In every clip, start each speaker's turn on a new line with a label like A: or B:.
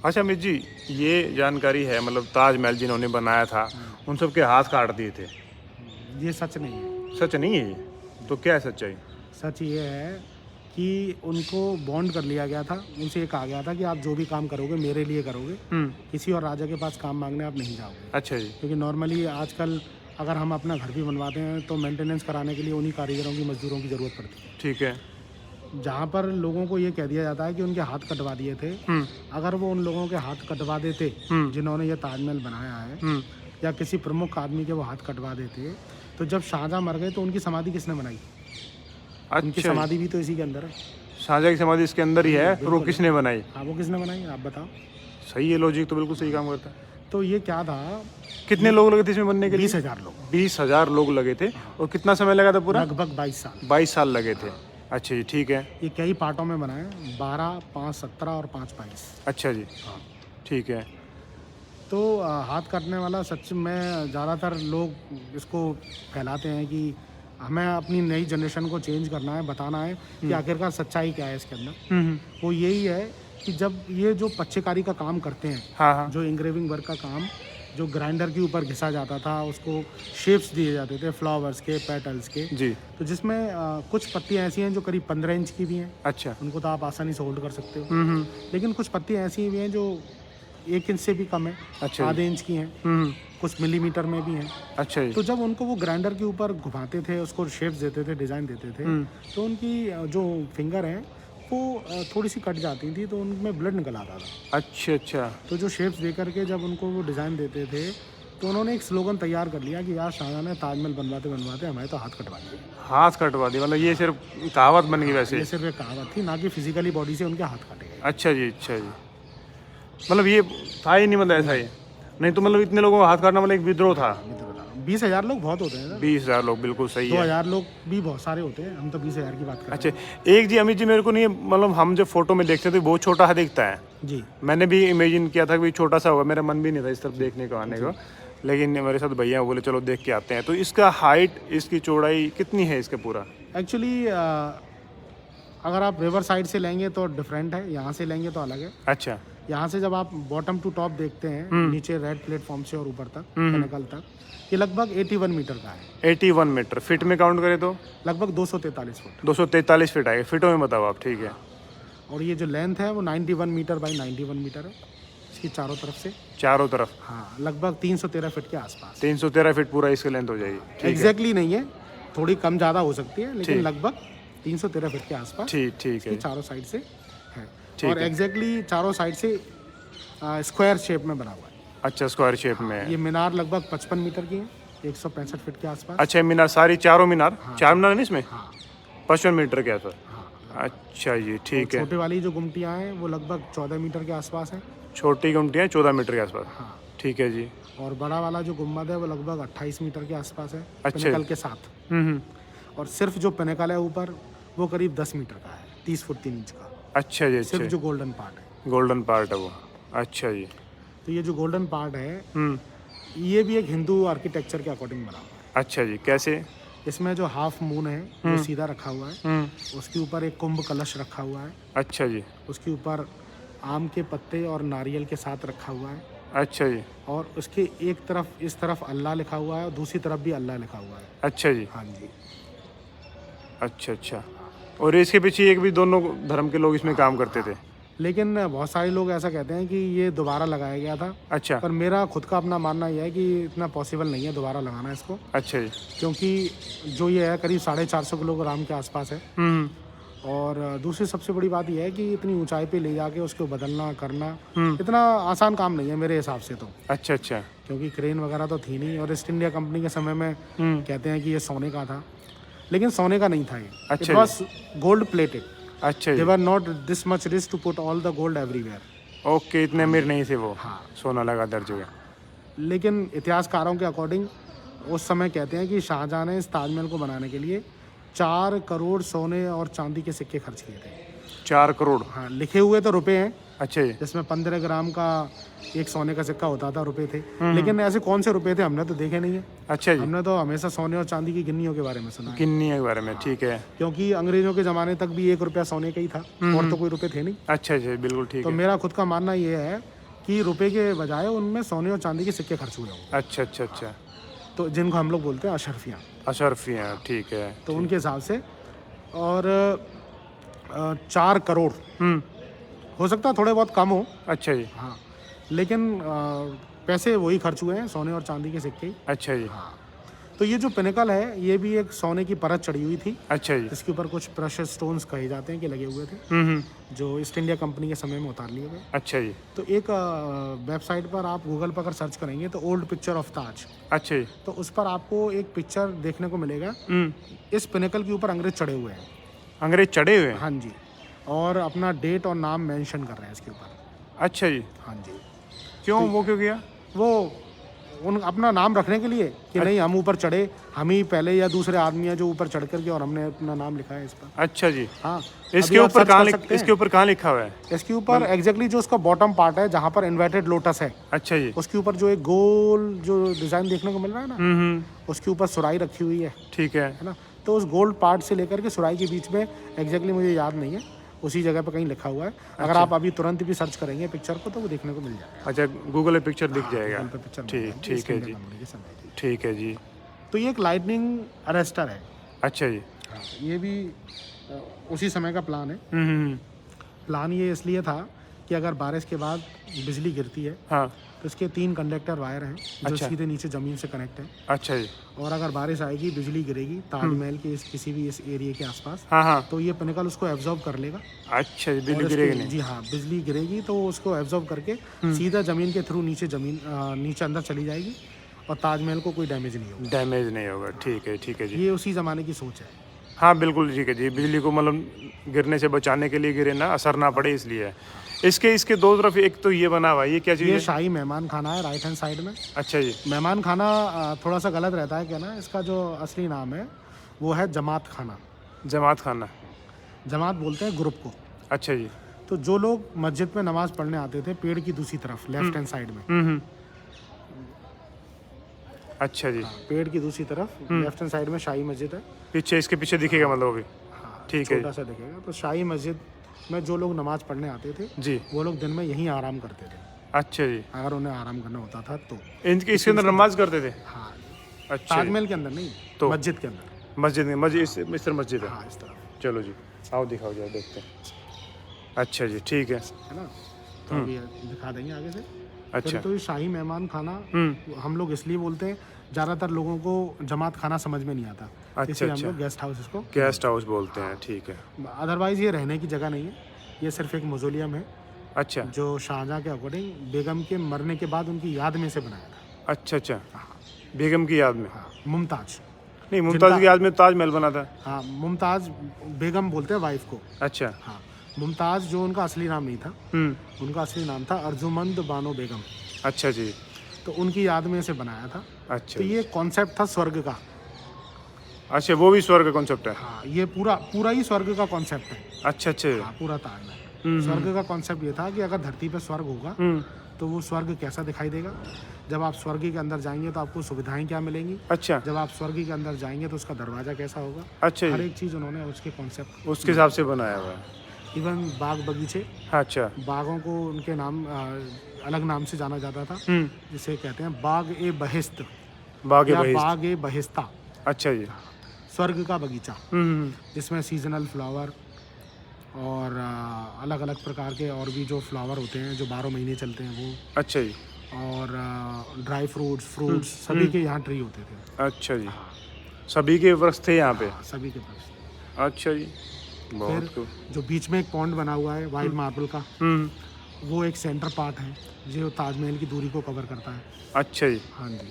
A: अच्छा अमित जी, ये जानकारी है मतलब ताजमहल जिन्होंने बनाया था उन सबके हाथ काट दिए थे,
B: ये सच नहीं है।
A: सच नहीं है ये? तो क्या है सच्चाई?
B: सच ये है कि उनको बॉन्ड कर लिया गया था, उनसे ये कहा गया था कि आप जो भी काम करोगे मेरे लिए करोगे, किसी और राजा के पास काम मांगने आप नहीं जाओगे।
A: अच्छा जी।
B: क्योंकि नॉर्मली आजकल अगर हम अपना घर भी बनवाते हैं तो मेंटेनेंस कराने के लिए उन्हीं कारीगरों की, मजदूरों की ज़रूरत पड़ती है।
A: ठीक है।
B: जहाँ पर लोगों को ये कह दिया जाता है कि उनके हाथ कटवा दिए थे, अगर वो उन लोगों के हाथ कटवा देते जिन्होंने ये ताजमहल बनाया है, या किसी प्रमुख आदमी के वो हाथ कटवा देते, तो जब शाहजहाँ मर गए तो उनकी समाधि किसने बनाई? उनकी
A: अच्छा,
B: समाधि भी तो इसी के अंदर है।
A: शाहजहाँ की समाधि इसके अंदर ही है, फिर वो
B: बिल्कुल।
A: किसने बनाई?
B: हाँ, वो किसने बनाई आप बताओ।
A: सही है, लॉजिक तो बिल्कुल सही काम करता है।
B: तो ये क्या था,
A: कितने लोग लगे थे इसमें बनने के लिए?
B: 20,000 लोग,
A: 20,000 लोग लगे थे। और कितना समय लगा था पूरा?
B: लगभग 22 साल।
A: 22 साल लगे थे। अच्छा जी, ठीक है।
B: ये कई पार्टों में बना है, 12, 5, 17 और 5, 22।
A: अच्छा जी,
B: हाँ।
A: ठीक है।
B: तो हाथ काटने वाला सच में ज़्यादातर लोग इसको फैलाते हैं कि हमें अपनी नई जनरेशन को चेंज करना है, बताना है कि आखिरकार सच्चाई क्या है इसके अंदर। वो यही है कि जब ये जो पच्चीकारी का काम करते हैं,
A: हाँ हाँ।
B: जो इंग्रेविंग वर्क का काम, जो ग्राइंडर के ऊपर घिसा जाता था, उसको शेप्स दिए जाते थे फ्लावर्स के, पेटल्स के,
A: जी।
B: तो जिसमें कुछ पत्तियाँ ऐसी हैं जो करीब 15 इंच की भी हैं।
A: अच्छा।
B: उनको तो आप आसानी से होल्ड कर सकते हो। लेकिन कुछ पत्तियाँ ऐसी भी हैं जो 1 इंच से भी कम है,
A: अच्छा।
B: आधे इंच की हैं, कुछ मिलीमीटर में भी हैं।
A: अच्छा जी।
B: तो जब उनको वो ग्राइंडर के ऊपर घुमाते थे, उसको शेप्स देते थे, डिज़ाइन देते थे, तो उनकी जो फिंगर हैं वो थोड़ी सी कट जाती थी, तो उनमें ब्लड निकल आता था।
A: अच्छा अच्छा।
B: तो जो शेप्स दे करके जब उनको वो डिज़ाइन देते थे, तो उन्होंने एक स्लोगन तैयार कर लिया कि यार शाहजहाँ ने ताजमहल बनवाते बनवाते हमारे तो हाथ कटवा दिए।
A: हाथ कटवा दी, मतलब ये सिर्फ कहावत बन गई वैसे?
B: ये सिर्फ एक कहावत थी, ना कि फिजिकली बॉडी से उनके हाथ काटे गए।
A: अच्छा जी, अच्छा जी। मतलब ये था ही नहीं, मतलब ऐसा ही नहीं तो मतलब इतने लोगों का हाथ काटना मतलब एक विद्रोह था।
B: 20,000 लोग बहुत होते हैं ना।
A: 20,000 लोग, बिल्कुल सही है।
B: 2,000 लोग भी बहुत सारे होते हैं, हम तो 20,000 की बात कर रहे
A: अच्छा एक जी अमित जी, मेरे को नहीं मतलब हम जब फोटो में देखते थे बहुत छोटा सा दिखता है।
B: हैं। जी।
A: मैंने भी इमेजिन किया था कि छोटा सा होगा, मेरा मन भी नहीं था इस तरफ देखने को आने को, लेकिन मेरे साथ भैया बोले चलो देख के आते हैं। तो इसका हाइट, इसकी चौड़ाई कितनी है इसका पूरा?
B: एक्चुअली अगर आप रिवर साइड से लेंगे तो डिफरेंट है, यहाँ से लेंगे तो अलग है।
A: अच्छा।
B: यहाँ से जब आप बॉटम टू टॉप देखते हैं, नीचे रेड प्लेटफॉर्म से और ऊपर तक, पिनकल तक, ये लगभग 81 मीटर का है।
A: 81 मीटर। फिट में काउंट करें तो
B: लगभग 243 फुट।
A: 243 फिट आएगा। फिटों में बताओ आप, ठीक है।
B: और ये जो लेंथ है वो 91 मीटर बाई 91 मीटर है इसकी चारों तरफ से।
A: चारों तरफ?
B: हाँ, लगभग 313 फीट के आसपास।
A: 313 फीट पूरा इसकी लेंथ हो जाएगी, ठीक है।
B: एग्जैक्टली नहीं है, थोड़ी कम ज़्यादा हो सकती है, लेकिन लगभग 313 फीट के आसपास
A: ठीक है।
B: चारों साइड से है।
A: ठीक
B: और
A: है।
B: एग्जैक्टली चारों साइड से स्क्वायर शेप में बना हुआ है।
A: अच्छा, स्क्वायर शेप में है।
B: ये मीनार लगभग 55 मीटर की है, 165 फीट के आसपास।
A: अच्छा मीनार, सारी चारों मीनार? चार मीनार है ना इसमें?
B: हाँ
A: 55 मीटर के आसपास।
B: हाँ।
A: अच्छा जी, ठीक है।
B: छोटे वाली जो गुमटियाँ हैं वो लगभग 14 मीटर के आसपास है।
A: छोटी गुमटियाँ 14 मीटर के आसपास?
B: हाँ।
A: ठीक है जी।
B: और बड़ा वाला जो गुम्बद है वो लगभग 28 मीटर के आसपास है,
A: अच्छा।
B: पिनकल के साथ। और सिर्फ जो पिनकल है ऊपर वो करीब 10 मीटर का है, 30 फुट 3 इंच का।
A: अच्छा जी।
B: सिर्फ
A: अच्छा,
B: जो गोल्डन पार्ट है।
A: गोल्डन पार्ट है वो। अच्छा जी।
B: तो ये जो गोल्डन पार्ट है ये भी एक हिंदू आर्किटेक्चर के अकॉर्डिंग बना हुआ है।
A: अच्छा जी, कैसे?
B: इसमें जो हाफ मून है वो सीधा रखा हुआ है, उसके ऊपर एक कुंभ कलश रखा हुआ है,
A: अच्छा जी।
B: उसके ऊपर आम के पत्ते और नारियल के साथ रखा हुआ है,
A: अच्छा जी।
B: और उसके एक तरफ इस तरफ अल्लाह लिखा हुआ है और दूसरी तरफ भी अल्लाह लिखा हुआ है।
A: अच्छा जी।
B: हाँ जी।
A: अच्छा अच्छा। और इसके पीछे एक भी दोनों धर्म के लोग इसमें काम करते थे?
B: लेकिन बहुत सारे लोग ऐसा कहते हैं कि ये दोबारा लगाया गया था,
A: अच्छा।
B: पर मेरा खुद का अपना मानना यह है कि इतना पॉसिबल नहीं है दोबारा लगाना इसको,
A: अच्छा जी।
B: क्योंकि जो ये है करीब 450 किलोग्राम के आसपास है। और दूसरी सबसे बड़ी बात यह है कि इतनी ऊंचाई पे ले जाके उसको बदलना करना इतना आसान काम नहीं है मेरे हिसाब से तो।
A: अच्छा अच्छा।
B: क्योंकि क्रेन वगैरह तो थी नहीं, और ईस्ट इंडिया कंपनी के समय में कहते हैं कि ये सोने का था, लेकिन सोने का नहीं था ये।
A: अच्छा
B: इट वाज गोल्ड प्लेटेड।
A: अच्छा
B: दे
A: जी।
B: Were not this much rich to put all the gold everywhere.
A: Okay, इतने अमीर नहीं थे वो।
B: हाँ।
A: सोना लगा दर जगह।
B: लेकिन इतिहासकारों के अकॉर्डिंग उस समय कहते हैं कि शाहजहाँ ने इस ताजमहल को बनाने के लिए 4 करोड़ सोने और चांदी के सिक्के खर्च किए थे।
A: 4 करोड़?
B: हाँ, लिखे हुए तो रुपए हैं,
A: अच्छा जी।
B: जिसमें 15 ग्राम का एक सोने का सिक्का होता था, रुपए थे। लेकिन ऐसे कौन से रुपए थे हमने तो देखे नहीं है।
A: अच्छा जी।
B: हमने तो हमेशा सोने और चांदी की गिन्नियों के बारे में सुना है,
A: किन्नी के बारे में, ठीक है।
B: क्योंकि अंग्रेजों के ज़माने तक भी 1 रुपया सोने का ही था, और तो कोई रुपए थे नहीं।
A: अच्छा जी, बिल्कुल ठीक
B: तो
A: है।
B: मेरा खुद का मानना ये है कि रुपए के बजाय उनमें सोने और चांदी के सिक्के खर्च हुए होंगे,
A: अच्छा अच्छा अच्छा,
B: तो जिनको हम लोग बोलते हैं अशरफियाँ,
A: अशरफियाँ, ठीक है।
B: तो उनके हिसाब से। और 4 करोड़, हो सकता है थोड़े बहुत कम हो,
A: अच्छा जी,
B: हाँ, लेकिन पैसे वही खर्च हुए हैं, सोने और चांदी के सिक्के ही।
A: अच्छा जी,
B: हाँ, तो ये जो पिनेकल है ये भी एक सोने की परत चढ़ी हुई थी,
A: अच्छा जी,
B: जिसके ऊपर कुछ प्रेशियस स्टोन्स कहे जाते हैं कि लगे हुए थे, जो ईस्ट इंडिया कंपनी के समय में उतार लिए गए।
A: अच्छा जी,
B: तो एक वेबसाइट पर आप गूगल पर अगर सर्च करेंगे तो ओल्ड पिक्चर ऑफ ताज,
A: अच्छा जी,
B: तो उस पर आपको एक पिक्चर देखने को मिलेगा, इस पिनेकल के ऊपर अंग्रेज चढ़े हुए हैं।
A: अंग्रेज चढ़े हुए हैं?
B: हाँ जी, और अपना डेट और नाम मेंशन कर रहे हैं इसके ऊपर।
A: अच्छा जी,
B: हाँ जी,
A: क्यों, वो क्यों किया?
B: वो उन अपना नाम रखने के लिए कि नहीं हम ऊपर चढ़े, हम ही पहले या दूसरे आदमी है जो ऊपर चढ़ करके और हमने अपना नाम लिखा है इस पर।
A: अच्छा जी,
B: हाँ,
A: इसके
B: अभी आप
A: ऊपर
B: सर्च
A: कहाँ
B: कर सकते हैं।
A: इसके ऊपर कहाँ लिखा हुआ है?
B: इसके ऊपर एग्जैक्टली जो उसका बॉटम पार्ट है जहाँ पर इन्वर्टेड लोटस है,
A: अच्छा जी,
B: उसके ऊपर जो एक गोल जो डिजाइन देखने को मिल रहा है ना, उसके ऊपर सुराई रखी हुई है
A: ठीक है।
B: ना। तो उस गोल्ड पार्ट से लेकर के सुराई के बीच में एग्जैक्टली मुझे याद नहीं है, उसी जगह पर कहीं लिखा हुआ है। अगर आप अभी तुरंत भी सर्च करेंगे पिक्चर को तो वो देखने को मिल जाएगा।
A: अच्छा, गूगल पे पिक्चर दिख जाएगा?
B: गूगल पे पिक्चर मिल
A: ठीक
B: जाएगी,
A: ठीक
B: इसके
A: है
B: अंदर
A: जी,
B: बनने की समय थी।
A: ठीक है जी।
B: तो ये एक लाइटनिंग अरेस्टर है।
A: अच्छा जी,
B: हाँ, ये भी उसी समय का प्लान है। प्लान ये इसलिए था कि अगर बारिश के बाद बिजली गिरती है
A: हाँ,
B: तो इसके 3 कंडक्टर वायर हैं जो
A: अच्छा।
B: सीधे नीचे ज़मीन से कनेक्ट हैं।
A: अच्छा जी,
B: और अगर बारिश आएगी, बिजली गिरेगी ताजमहल के किसी भी इस एरिया के आसपास,
A: हाँ हाँ,
B: तो ये पिनेकल उसको एब्जॉर्ब कर लेगा।
A: अच्छा जी,
B: और
A: बिजली
B: इसके-
A: गिरेगी नहीं?
B: जी हाँ, बिजली गिरेगी तो वो उसको एब्जॉर्ब करके सीधा ज़मीन के थ्रू नीचे नीचे अंदर चली जाएगी और ताजमहल को कोई डैमेज नहीं होगा।
A: डैमेज नहीं होगा, ठीक है जी।
B: ये उसी ज़माने की सोच है।
A: हाँ बिल्कुल ठीक है जी, बिजली को मतलब गिरने से बचाने के लिए, गिरे ना, असर ना पड़े इसलिए। इसके दो तरफ एक तो ये बना हुआ है, ये क्या चीज़
B: ये
A: है?
B: शाही मेहमान खाना है राइट हैंड साइड में।
A: अच्छा जी,
B: मेहमान खाना थोड़ा सा गलत रहता है कहना, इसका जो असली नाम है वो है जमात खाना।
A: जमात खाना,
B: जमात बोलते हैं ग्रुप को।
A: अच्छा जी,
B: तो जो लोग मस्जिद में नमाज पढ़ने आते थे पेड़ की दूसरी तरफ लेफ्ट हैंड साइड में,
A: अच्छा जी,
B: पेड़ की दूसरी तरफ लेफ्ट हैंड साइड में शाही मस्जिद है।
A: पीछे, इसके पीछे दिखेगा मतलब अभी?
B: हाँ,
A: ठीक है
B: छोटा सा दिखेगा। तो शाही मस्जिद में जो लोग नमाज पढ़ने आते थे
A: जी,
B: वो लोग दिन में यहीं आराम करते थे,
A: अच्छा जी।
B: अगर उन्हें आराम करना होता था तो।
A: इसके अंदर नमाज करते थे?
B: हाँ,
A: अच्छा जी।
B: ताजमहल के अंदर नहीं,
A: तो
B: मस्जिद के अंदर।
A: मस्जिद में, मस्जिद इस तरह मस्जिद है?
B: हाँ, इस तरफ
A: चलो जी, आओ दिखाओ जरा, देखते हैं। अच्छा जी, ठीक है।
B: है ना। तो अभी दिखा देंगे आगे से।
A: अच्छा,
B: फिर तो ये शाही मेहमान खाना हम लोग इसलिए बोलते हैं, ज़्यादातर लोगों को जमात खाना समझ में नहीं आता,
A: अच्छा,
B: इसलिए हम
A: अच्छा।
B: लोग गेस्ट हाउस इसको।
A: गेस्ट हाउस बोलते हैं, ठीक है।
B: अदरवाइज़ ये रहने की जगह नहीं है, ये सिर्फ एक मौजोलियम है
A: अच्छा
B: जो शाहजहाँ के अकॉर्डिंग बेगम के मरने के बाद उनकी याद में से बनाया था।
A: अच्छा अच्छा, बेगम की याद में?
B: हाँ, मुमताज़।
A: नहीं, मुमताज़ की याद में ताजमहल बना था।
B: हाँ, मुमताज़ बेगम बोलते हैं वाइफ को।
A: अच्छा,
B: हाँ, मुमताज़ जो उनका असली नाम नहीं था, उनका असली नाम था अर्जुमंद बानो बेगम।
A: अच्छा जी,
B: तो उनकी याद में इसे बनाया था।
A: अच्छा
B: तो ये कॉन्सेप्ट था स्वर्ग का।
A: अच्छा, वो भी स्वर्ग का कॉन्सेप्ट है?
B: हाँ, ये पूरा ही स्वर्ग का कॉन्सेप्ट है।
A: अच्छा अच्छा,
B: हाँ, पूरा ताजमहल स्वर्ग का कॉन्सेप्ट ये था कि अगर धरती पे स्वर्ग होगा तो वो स्वर्ग कैसा दिखाई देगा। जब आप स्वर्ग के अंदर जाएंगे तो आपको सुविधाएं क्या मिलेंगी।
A: अच्छा,
B: जब आप स्वर्ग के अंदर जाएंगे तो उसका दरवाज़ा कैसा होगा।
A: अच्छा
B: हर
A: जी,
B: एक चीज़ उन्होंने उसके कॉन्सेप्ट,
A: उसके हिसाब से बनाया हुआ है।
B: इवन बाग बगीचे,
A: अच्छा,
B: बागों को उनके नाम अलग नाम से जाना जाता था, जिसे कहते हैं बाग ए बहिश्त
A: बाग
B: या
A: बहिश्त।
B: बाग ए बहिस्ता,
A: अच्छा जी,
B: स्वर्ग का बगीचा, जिसमें सीजनल फ्लावर और अलग अलग प्रकार के और भी जो फ्लावर होते हैं जो 12 महीने चलते हैं वो,
A: अच्छा जी,
B: और ड्राई फ्रूट्स सभी के यहाँ ट्री होते थे।
A: अच्छा जी, सभी के वृक्ष थे यहाँ पे?
B: हाँ, सभी के पास।
A: अच्छा जी, बहुत
B: फिर
A: खूब।
B: जो बीच में एक पॉन्ड बना हुआ है वाइट मार्बल का, वो एक सेंटर पार्ट है जो ताजमहल की दूरी को कवर करता है।
A: अच्छा जी,
B: हाँ जी,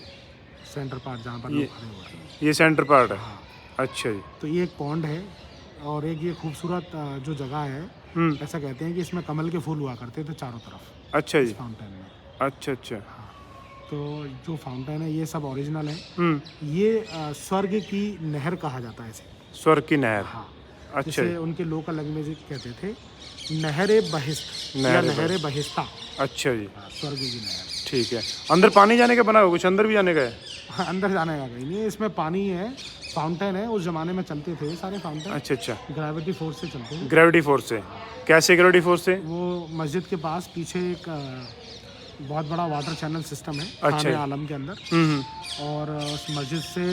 B: सेंटर पार्ट जहाँ पर लोग खड़े हुए हैं।
A: ये सेंटर पार्ट है?
B: हाँ,
A: अच्छा जी,
B: तो ये एक पॉन्ड है और एक ये खूबसूरत जो जगह है, ऐसा कहते हैं कि इसमें कमल के फूल हुआ करते थे चारों तरफ
A: अच्छा जी,
B: फाउंटेन में।
A: अच्छा अच्छा,
B: तो जो फाउंटेन है ये सब ओरिजिनल है। ये स्वर्ग की नहर कहा जाता है इसे।
A: स्वर्ग की नहर?
B: हाँ,
A: अच्छा
B: जिसे
A: जी,
B: उनके लोकल लैंग्वेज कहते थे नहरे बहिश्त या नहरे बहिस्ता।
A: अच्छा जी,
B: हाँ, स्वर्ग की नहर।
A: ठीक है। अंदर पानी जाने का बना हुआ, कुछ अंदर भी जाने का है?
B: हाँ, अंदर जाने का कहीं नहीं है, इसमें पानी है, फाउंटेन है। उस जमाने में चलते थे सारे फाउंटेन,
A: अच्छा अच्छा,
B: ग्रेविटी फोर्स से चलते हैं।
A: ग्रेविटी फोर्स से? कैसे ग्रेविटी फोर्स से?
B: वो मस्जिद के पास पीछे एक बहुत बड़ा वाटर चैनल सिस्टम है
A: अच्छा।
B: खाने आलम के अंदर, और उस मस्जिद से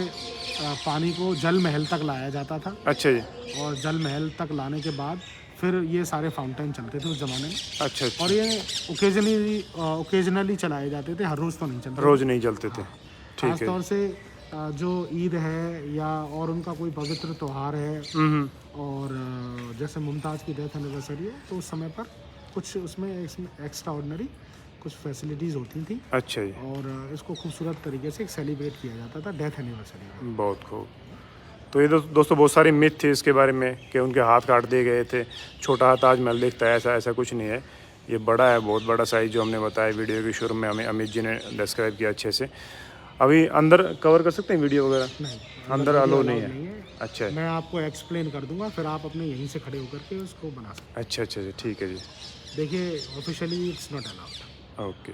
B: पानी को जल महल तक लाया जाता था,
A: अच्छा जी।
B: और जल महल तक लाने के बाद फिर ये सारे फाउंटेन चलते थे उस ज़माने में।
A: अच्छा अच्छा,
B: और ये ओकेजनली चलाए जाते थे, हर रोज़ तो नहीं चलते।
A: रोज़ नहीं जलते थे। ठीक
B: खास
A: है।
B: तौर से जो ईद है या और उनका कोई पवित्र त्यौहार है, और जैसे मुमताज़ की डेथ एनिवर्सरी है, तो उस समय पर कुछ उसमें एक्स्ट्रा ऑर्डिनरी कुछ फैसिलिटीज़ होती थी,
A: अच्छा जी,
B: और इसको खूबसूरत तरीके से सेलिब्रेट किया जाता था डेथ एनिवर्सरी में।
A: बहुत खूब। तो ये दोस्तों बहुत सारी मिथ थी इसके बारे में कि उनके हाथ काट दिए गए थे, छोटा हाथ ताजमहल दिखता है, ऐसा ऐसा कुछ नहीं है। ये बड़ा है, बहुत बड़ा साइज़, जो हमने बताया वीडियो के शुरू में, हमें अमित जी ने डिस्क्राइब किया अच्छे से। अभी अंदर कवर कर सकते हैं वीडियो वगैरह?
B: नहीं,
A: अंदर
B: वीडियो
A: अलो
B: अलाउड
A: नहीं है।
B: नहीं है।
A: अच्छा है।
B: मैं आपको एक्सप्लेन कर दूंगा, फिर आप अपने यहीं से खड़े होकर के उसको बना सकते
A: अच्छा अच्छा अच्छा, ठीक है जी,
B: हैं। देखिए, officially it's not allowed.
A: Okay.